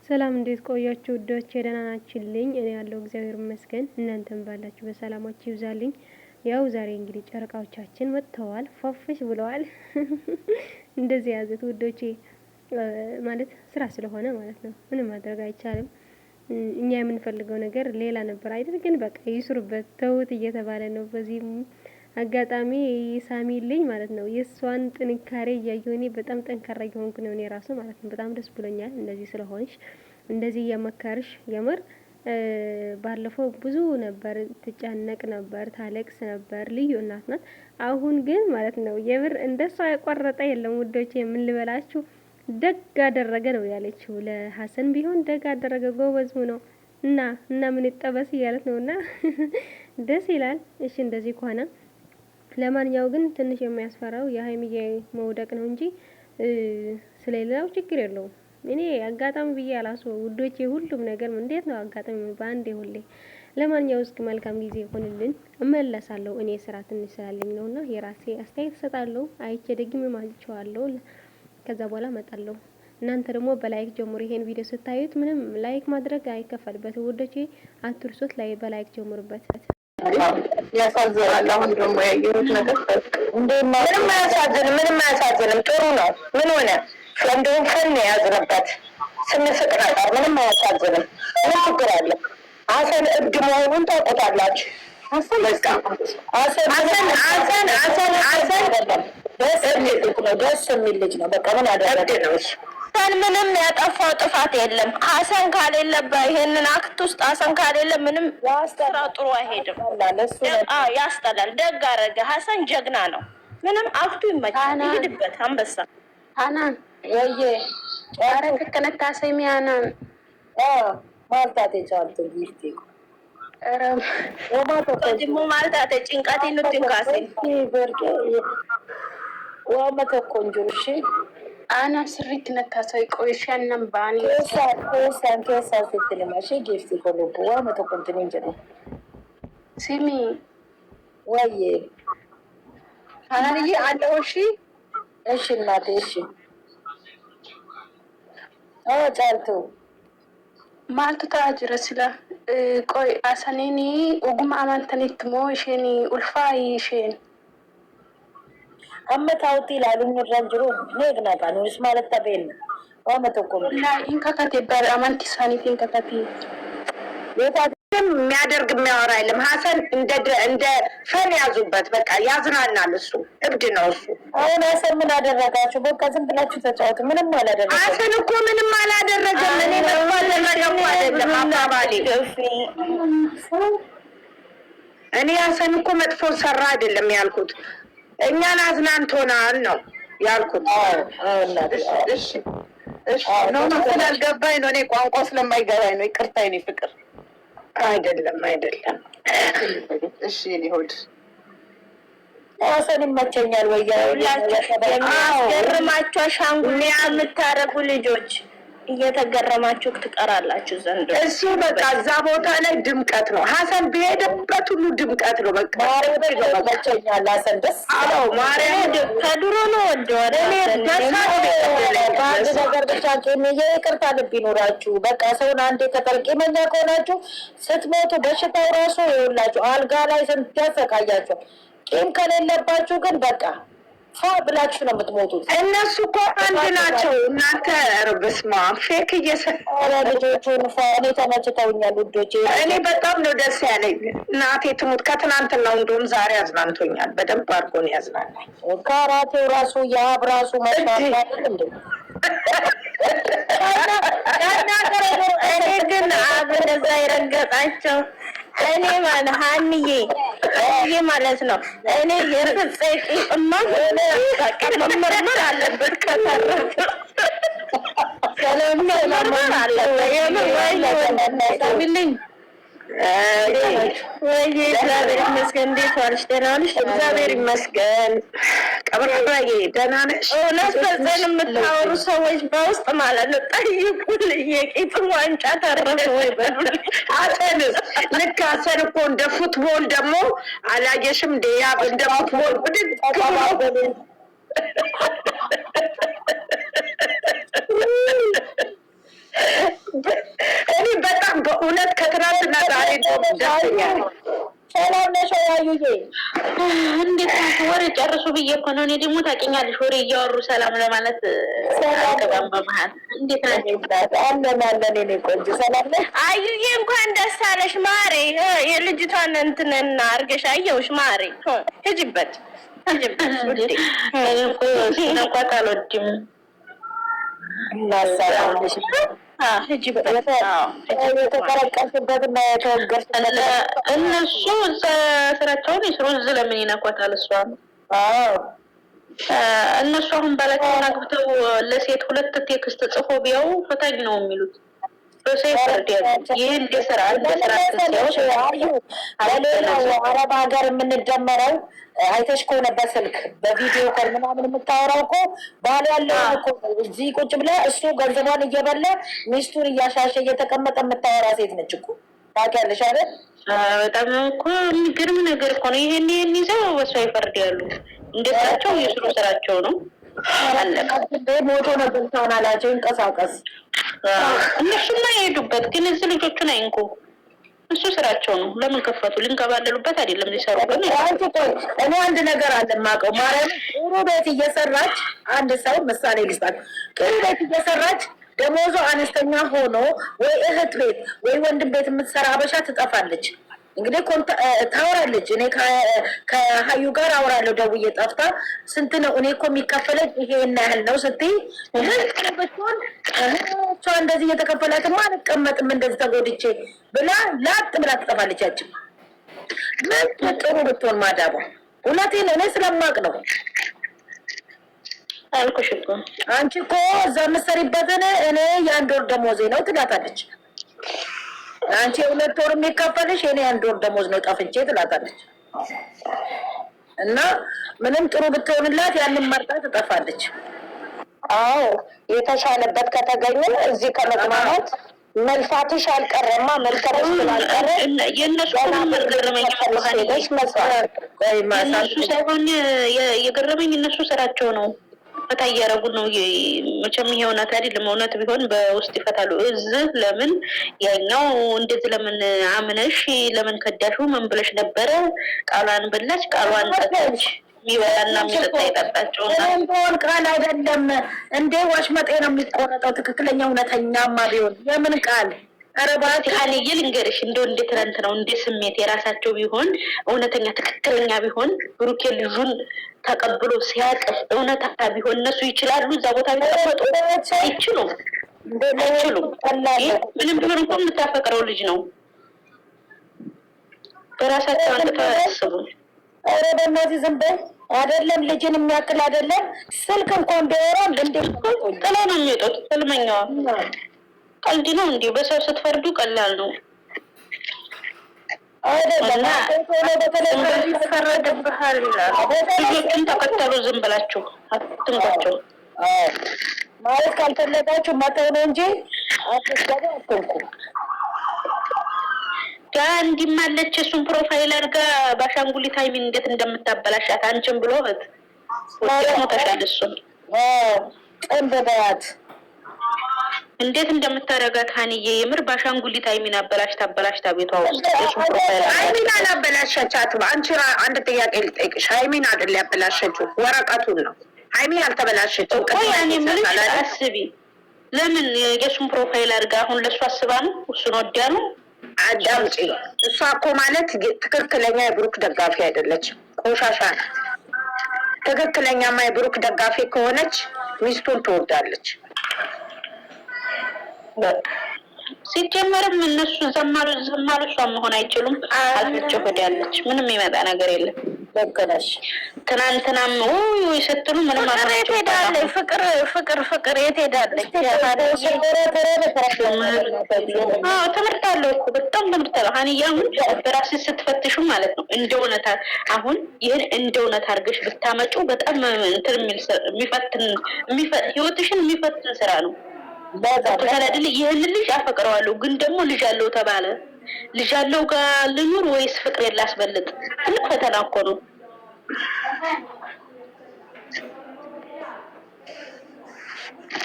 ሰላም እንዴት ቆያችሁ ውዶቼ? ደህና ናችሁልኝ? እኔ ያለው እግዚአብሔር ይመስገን። እናንተም ባላችሁ በሰላማችሁ ይብዛልኝ። ያው ዛሬ እንግዲህ ጨረቃዎቻችን ወጥተዋል፣ ፏፍሽ ብለዋል። እንደዚህ ያዙት ውዶቼ። ማለት ስራ ስለሆነ ማለት ነው። ምንም ማድረግ አይቻልም። እኛ የምንፈልገው ነገር ሌላ ነበር አይደል? ግን በቃ ይስሩበት፣ ተውት እየተባለ ነው። በዚህም አጋጣሚ ሳሚልኝ ማለት ነው የሷን ጥንካሬ እያየሁ እኔ በጣም ጠንካራ እየሆንኩ ነው እኔ ራሱ ማለት ነው። በጣም ደስ ብሎኛል እንደዚህ ስለሆንሽ፣ እንደዚህ እየመከርሽ የምር ባለፈው ብዙ ነበር ትጨነቅ ነበር፣ ታለቅስ ነበር። ልዩ እናት ናት። አሁን ግን ማለት ነው የምር እንደሷ የቆረጠ የለም ውዶቼ። ምን ልበላችሁ፣ ደግ አደረገ ነው ያለችው። ለሐሰን ቢሆን ደግ አደረገ፣ ጎበዝ ነው እና ምን ይጠበስ እያለት ነውና ደስ ይላል። እሺ እንደዚህ ከሆነ ለማንኛው ግን ትንሽ የሚያስፈራው የሀይሚዬ መውደቅ ነው እንጂ ስለሌላው ችግር የለውም። እኔ አጋጣሚ ብዬ አላስበው ውዶቼ። ሁሉም ነገር እንዴት ነው አጋጣሚ በአንዴ ሁሌ። ለማንኛው እስኪ መልካም ጊዜ ይሆንልን። እመለሳለሁ። እኔ ስራ ትንሽ ስላለኝ ነውና የራሴ አስተያየት እሰጣለሁ። አይቼ ደግሜ ማልቼዋለሁ። ከዛ በኋላ እመጣለሁ። እናንተ ደግሞ በላይክ ጀምሩ። ይሄን ቪዲዮ ስታዩት ምንም ላይክ ማድረግ አይከፈልበትም ውዶቼ። አትርሱት። ላይ በላይክ ጀምሩበት። ያሳዝናል። አሁን ደግሞ ያየሁት ነገር ምንም አያሳዝንም። ጥሩ ነው። ምን ሆነ? እንደውም ፈን የያዝንበት ስንስቅ ነበር። ምንም አያሳዝንም። ምን ችግር አለ? ሐሰን እብድ መሆኑን ታውቁታላችሁ። ደስ የሚል ልጅ ነው። በቃ ምን አደረገ ነው? ምንም ያጠፋው ጥፋት የለም። ሐሰን ካሌለ ይሄንን አክት ውስጥ ሐሰን ካሌለ ምንም ስራ ጥሩ አይሄድም። ያስጠላል። ደግ አደረገ። ሐሰን ጀግና ነው። ምንም አክቱ ይመቻል። ይሄድበት አንበሳ ሃናን ወይዬ አረክ ከነታ ሰሚያና ማልታቴ ቻልቶ ጊፍቲ አረም ወማ ማልታቴ ጭንቀቴ ነው ትንካሴ በርቄ ወማ ተቆንጆሽ አና ስሪት ነታሰይ ቆይሻንም ባኒ ሳንኬሳ ስትልማሽ ጊፍቲ ኮሎቡ ወማ ተቆንጆ እንጀራ ሲሚ ወይዬ ሃናንዬ አለው። እሺ እናቴ እሺ። ጫልቱ ማልቱ ታጅረ ስለ ቆይ አሰኔኒ ኦጉማ አማንተኒት ሞ ኢሼኒ ኡልፋ ኢሼን አመታውቲ ላሉኝ ረንጅሩ ነግና ባኑስ ማለት ተበል ወመተቆም ላ ኢንካካቴ በር አማንቲ ሳኒት ኢንካካቴ የታደም የሚያደርግ የሚያወራ የለም። ሐሰን እንደ ፈን ያዙበት። በቃ ያዝናናል። እሱ እብድ ነው እሱ። አሁን ሐሰን ምን አደረጋችሁ? በቃ ዝም ብላችሁ ተጫወቱ። ምንም አላደረገም። ሐሰን እኮ ምንም አላደረገም። እኔ መጥፎ አደረገም አይደለም አባባሌ። እኔ ሐሰን እኮ መጥፎ ሰራ አይደለም ያልኩት። እኛን አዝናንቶናል ነው ያልኩት። እሺ እሺ ነው ስላልገባኝ ነው። እኔ ቋንቋ ስለማይገባኝ ነው። ይቅርታ የኔ ፍቅር። አይደለም። እሺ እኔ ሆድ ሐሰን ይመቸኛል። የሚያስገርማችሁ አሻንጉሊት የምታረጉ ልጆች እየተገረማችሁ ትቀራላችሁ ዘንድ። እሱ በቃ እዛ ቦታ ላይ ድምቀት ነው። ሐሰን ቢሄድበት ሁሉ ድምቀት ነው። በቃ ይመቸኛል ሐሰን ደስ አለው። ማርያም ከድሮ ነው ወደወረ በአንድ ነገር ብቻ ይቅርታ ልብ ይኖራችሁ። በቃ ሰውን አንዴ ተጠልቂመኛ ከሆናችሁ ስትሞቱ በሽታው ራሱ ይውላችሁ አልጋ ላይ ስንት ያሰቃያችሁ። ቂም ከሌለባችሁ ግን በቃ ፋ ብላችሁ ነው የምትሞቱት። እነሱ እኮ አንድ ናቸው። እናንተ በስመ አብ ፌክ እየሰራ ልጆቹን ፋ እኔ ተመችተውኛል ውዶቼ። እኔ በጣም ነው ደስ ያለኝ። እናቴ ትሙት ከትናንትናው እንደውም ዛሬ አዝናንቶኛል። በደንብ አድርጎ ነው ያዝናናል። ካራቴው ራሱ የአብ ራሱ መሻሻል እንዴ እኔ ግን አብ እንደዛ ይረገጣቸው እኔ ማለት ሀንዬ ማለት ነው። እኔ የርፍጽ እማ መመርመር አለበት ከተረፈ ሰላም አለበት የምወይልኝ ወይ እግዚአብሔር ይመስገን። እንዴት ዋልሽ? ደህና ነሽ? እግዚአብሔር ይመስገን። ቀብራዬ ደህና ነሽ? እውነት በዘን የምታወሩ ሰዎች በውስጥ ማለት ነው ጠይቁልኝ። የቂጥ ዋንጫ ተረፈ ወይ በሉልኝ። ሐሰንስ ልክ ሐሰን እኮ እንደ ፉትቦል ደግሞ አላየሽም? እንደ ያ እንደ ፉትቦል ብድግ ብሎ ሰላም ነሽ አዩዬ? እንዴት ናችሁ? ወሬ ጨርሱ ብዬ እኮ ነው። እኔ ደግሞ ታውቂኛለሽ፣ ወሬ እያወሩ ሰላም ለማለት አልገባም በመሀል። እንዴት ናችሁ? አለን አለን። እኔ ቆንጆ ሰላም ነሽ አዩዬ? እንኳን ደስ አለሽ ማሬ። የልጅቷን እንትንና አርገሽ አየውሽ ማሬ። ሂጂበት ስነኳት አልወድም እናሰራለሽ የተቀረቀልሽበትና የተወገርሽበት እነሱ ስራቸውን የስሩ እዝ ለምን ይነኳታል? እሷ እነሱ አሁን ባላቸውን አግብተው ለሴት 2 ቴክስት ጽፎ ቢያው ፈታኝ ነው የሚሉት። ይህ እንደ ስራ አረብ ሀገር የምንደመረው አይተሽ ከሆነ በስልክ በቪዲዮ ኮል ምናምን የምታወራው እኮ ባል ያለው እኮ እዚህ ቁጭ ብላ እሱ ገንዘቧን እየበላ ሚስቱን እያሻሸ እየተቀመጠ የምታወራ ሴት ነች እኮ ታውቂያለሽ አይደል? በጣም እኮ የሚገርም ነገር እኮ ነው። ይሄን ይዘው በሷ ይፈርዳሉ። እንደሳቸው የስሩ ስራቸው ነው። ሞቶ ነበር ታናላቸው ይንቀሳቀስ እነሱማ የሄዱበት ግን እዚህ ልጆቹን አይንኩ። እሱ ስራቸው ነው። ለምን ከፈቱ? ልንከባለሉበት አይደለም ሊሰሩ። ግን እኔ አንድ ነገር አለ የማውቀው ማርያም ጥሩ ቤት እየሰራች አንድ ሰው ምሳሌ ልስጣት። ጥሩ ቤት እየሰራች ደሞዞ አነስተኛ ሆኖ ወይ እህት ቤት ወይ ወንድም ቤት የምትሰራ አበሻ ትጠፋለች። እንግዲህ ታወራለች። እኔ ከሀዩ ጋር አወራለሁ ደውዬ ጠፍታ ስንት ነው እኔ እኮ የሚከፈለኝ ይሄን ያህል ነው ስትይ ብትሆን እሷ እንደዚህ እየተከፈላትማ አልቀመጥም እንደዚህ ተጎድቼ ብላ ላጥ ብላ ትጠፋለች። ያችን ምን ጥሩ ብትሆን ማዳቧ እውነቴን እኔ ስለማቅ ነው አልኩሽ እኮ አንቺ እኮ እዛ የምትሰሪበትን እኔ የአንድ ወር ደሞዜ ነው ትላታለች። አንቺ 2 ወር የሚከፈልሽ እኔ 1 ወር ደሞዝ ነው ጠፍቼ ትላታለች። እና ምንም ጥሩ ብትሆንላት ያንን መርጣ ትጠፋለች። አዎ የተሻለበት ከተገኘ እዚህ ከመግባባት መልፋትሽ አልቀረማ መልከረሽ ስላልቀረ የእነሱ ገረመኝ ሳይሆን የገረመኝ እነሱ ስራቸው ነው። ፈታ እያደረጉ ነው። መቼም ይሄ እውነት አይደለም። እውነት ቢሆን በውስጥ ይፈታሉ። እዚህ ለምን ያኛው እንደዚህ ለምን አምነሽ ለምን ከዳሹ ምን ብለሽ ነበረ? ቃሏን በላች፣ ቃሏን ጠጣች። የሚበላና የሚጠጣ የጠጣቸው እንደሆን ቃል አይደለም እንዴ ወሽመጤ ነው የሚቆረጠው። ትክክለኛ እውነተኛማ ቢሆን የምን ቃል ቃልዬ ልንገርሽ፣ እንደው እንደ ትናንት ነው እንደ ስሜት የራሳቸው ቢሆን እውነተኛ ትክክለኛ ቢሆን ብሩኬ ልጁን ተቀብሎ ሲያቅፍ እውነታ ቢሆን እነሱ ይችላሉ። እዛ ቦታ ቢቀመጡ አይችሉም። ምንም ቢሆን እንኳን የምታፈቅረው ልጅ ነው። በራሳቸው አንጥተው አያስቡም። ኧረ በእናትህ ዝም በይ። አይደለም ልጅን የሚያክል አይደለም ስልክ እንኳን ቢያወራም እንዴት ጥለው ነው የሚወጡት። ህልመኛዋ ቀልድ ነው እንዴ? በሰው ስትፈርዱ ቀላል ነው አይደለም። ይፈረድብሃል ይላል። ልጆቹን ተከተሉ፣ ዝም ብላችሁ አትንኳቸው። ማለት ካልፈለጋችሁ መተው ነው እንጂ አትስገዱ፣ አትንኩ። እንዲማለች እሱን ፕሮፋይል አድርጋ በአሻንጉሊት ሀይሚን እንዴት እንደምታበላሻት አንቺን ብሎ እህት ሞተሻል። እሱን ጥንብባት እንዴት እንደምታረጋት ሀኒዬ የምር በአሻንጉሊት ሀይሚን አበላሽታ ቤቷ ውስጥ ሀይሚን አላበላሸቻትም። አንቺ አንድ ጥያቄ ልጠይቅሽ። ሀይሚን አይደል ያበላሸችው? ወረቀቱን ነው። ሀይሚን አልተበላሸችም። ያኔ ምልሽ አስቢ። ለምን የእሱን ፕሮፋይል አድርጋ አሁን ለእሱ አስባ ነው? እሱን ወዲያ ነው? አዳምጪ። እሷ እኮ ማለት ትክክለኛ የብሩክ ደጋፊ አይደለችም፣ ቆሻሻ ናት። ትክክለኛማ የብሩክ ደጋፊ ከሆነች ሚስቱን ትወዳለች። ሲጀመርም እነሱ ዘማሉ እሷ መሆን አይችሉም። አልፈጭ ያለች ምንም ይመጣ ነገር የለም። በቀላሽ ትናንትናም ወይ ስትሉ ምንም የት ሄዳለች? ፍቅር የት ሄዳለች? ትምህርት አለው እኮ በጣም ትምህርት አለው። ሀኒያ አሁን በራስሽ ስትፈትሹ ማለት ነው እንደ እውነት አሁን ይህን እንደ እውነት አድርገሽ ብታመጩ በጣም እንትን የሚፈትን ህይወትሽን የሚፈትን ስራ ነው። ተከላድል ይህን ልጅ አፈቅረዋለሁ ግን ደግሞ ልጅ አለው ተባለ። ልጅ አለው ጋር ልኑር ወይስ ፍቅር ላስበልጥ? ትልቅ ፈተና እኮ ነው።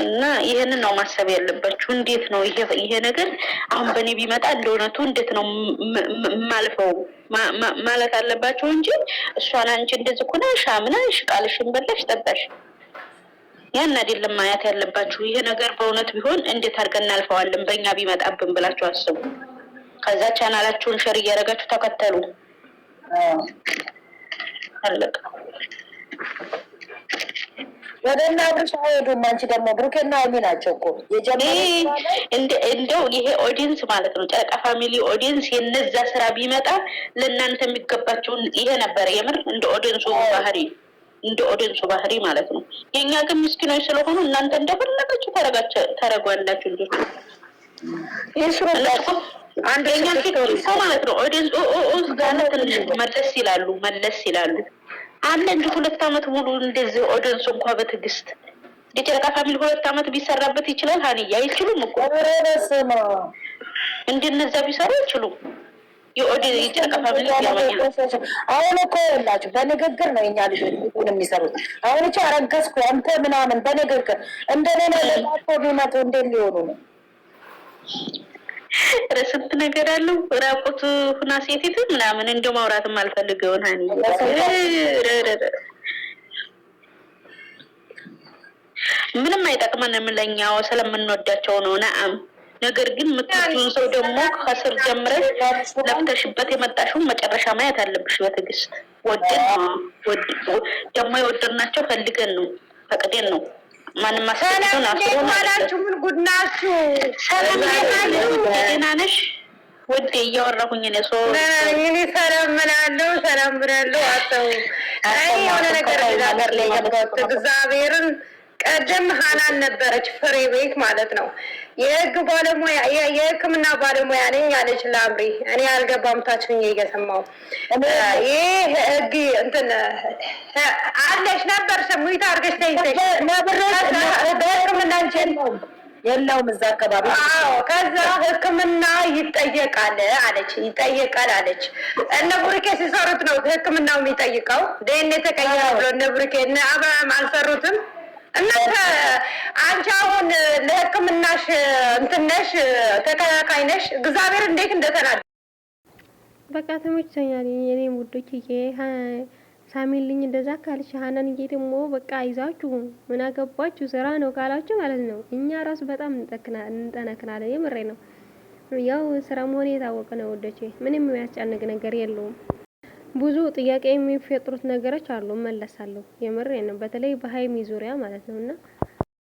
እና ይሄንን ነው ማሰብ ያለባችሁ። እንዴት ነው ይሄ ነገር አሁን በእኔ ቢመጣ እንደ እውነቱ እንዴት ነው ማልፈው ማለት አለባችሁ እንጂ እሷን አንቺ እንደዚህ ኩነሽ አምነሽ ቃልሽን በላሽ ጠጣሽ ያን አይደለም ማየት ያለባችሁ። ይሄ ነገር በእውነት ቢሆን እንዴት አድርገን እናልፈዋለን በእኛ ቢመጣብን ብላችሁ አስቡ። ከዛ ቻናላችሁን ሸር እያደረጋችሁ ተከተሉ። አለቀ። ወደና አብርሽ አይሄዱም። አንቺ ደግሞ ብሩኬና ሀይሚ ናቸው እኮ እንደው ይሄ ኦዲየንስ ማለት ነው ጨረቃ ፋሚሊ ኦዲየንስ የነዛ ስራ ቢመጣ ለእናንተ የሚገባቸውን ይሄ ነበረ የምር እንደ ኦዲየንሱ ባህሪ ማለት ነው። የእኛ ግን ምስኪኖች ስለሆኑ እናንተ እንደፈለጋችሁ ተረጓላችሁ ልጆች አንደኛ ማለት ነው። ኦዲየንስ ጋር ትንሽ መለስ ይላሉ አለ እንደ 2 አመት ሙሉ እንደዚህ ኦዲየንስ እንኳን በትዕግስት የጨረቃ ፋሚሊ 2 አመት ቢሰራበት ይችላል። ሀኒያ አይችሉም እኮ ወረሰማ እንደነዛ ቢሰሩ አይችሉም። የኦዲየንስ የጨረቃ ፋሚሊ ያመኛል። አሁን እኮ ያላችሁ በንግግር ነው የኛ ልጆች የሚሰሩት። አሁን እቺ አረገዝኩ አንተ ምናምን በንግግር እንደኔ ነው ቢመጡ እንደት ሊሆኑ ነው? ስንት ነገር አለው። ራቁት ሁና ሴቲቱ ምናምን እንደው ማውራትም አልፈልገውን ሀኒ ምንም አይጠቅመንም ለኛው ስለምንወዳቸው ነው። ነአም ነገር ግን ምትቱን ሰው ደግሞ ከስር ጀምረሽ ለፍተሽበት የመጣሽውን መጨረሻ ማየት አለብሽ በትዕግስት። ደግሞ የወደድናቸው ፈልገን ነው ፈቅደን ነው። ማንም ማሰላችሁ አላችሁ ምን ጉድ ናችሁ? ሰላም ነሽ ወዴ? እያወራሁኝ ነው ሰው እኔ ሰላም ብላለሁ። አጣው አይ የሆነ ነገር ላይ ያገባው እግዚአብሔርን ቀደም ሀናን ነበረች ፍሬ ቤት ማለት ነው የህግ ባለሙያ የህክምና ባለሙያ ነኝ አለች ለአምሪ። እኔ አልገባም ታች ሆኜ እየሰማሁ ይሄ ህግ እንትን አለሽ ነበር ሰሙይታ አርገሽ ተይዘሽ ነበር በህክምና የለውም እዛ አካባቢ። አዎ ከዛ ህክምና ይጠየቃል አለች። እነ ቡርኬ ሲሰሩት ነው ህክምናው የሚጠይቀው። ደህን የተቀየረ ብሎ እነ ቡርኬ እነ አብርሃም አልሰሩትም። እናንተ አንቺ አሁን ለህክምናሽ እንትነሽ ተከላካይ ነሽ። እግዚአብሔር እንዴት እንደተናደ በቃ ተመችቶኛል። የኔ ሙዶች ሳሚልኝ እንደዛ ካልሽ ሀናንዬ ደግሞ በቃ ይዛችሁ ምን አገባችሁ ስራ ነው ካላችሁ ማለት ነው እኛ ራሱ በጣም እንጠነክናለን። የምሬ ነው። ያው ስራ መሆን የታወቀ ነው ወዶቼ። ምንም የሚያስጨንቅ ነገር የለውም። ብዙ ጥያቄ የሚፈጥሩት ነገሮች አሉ፣ መለሳለሁ። የምሬ ነው። በተለይ በሀይሚ ዙሪያ ማለት ነውና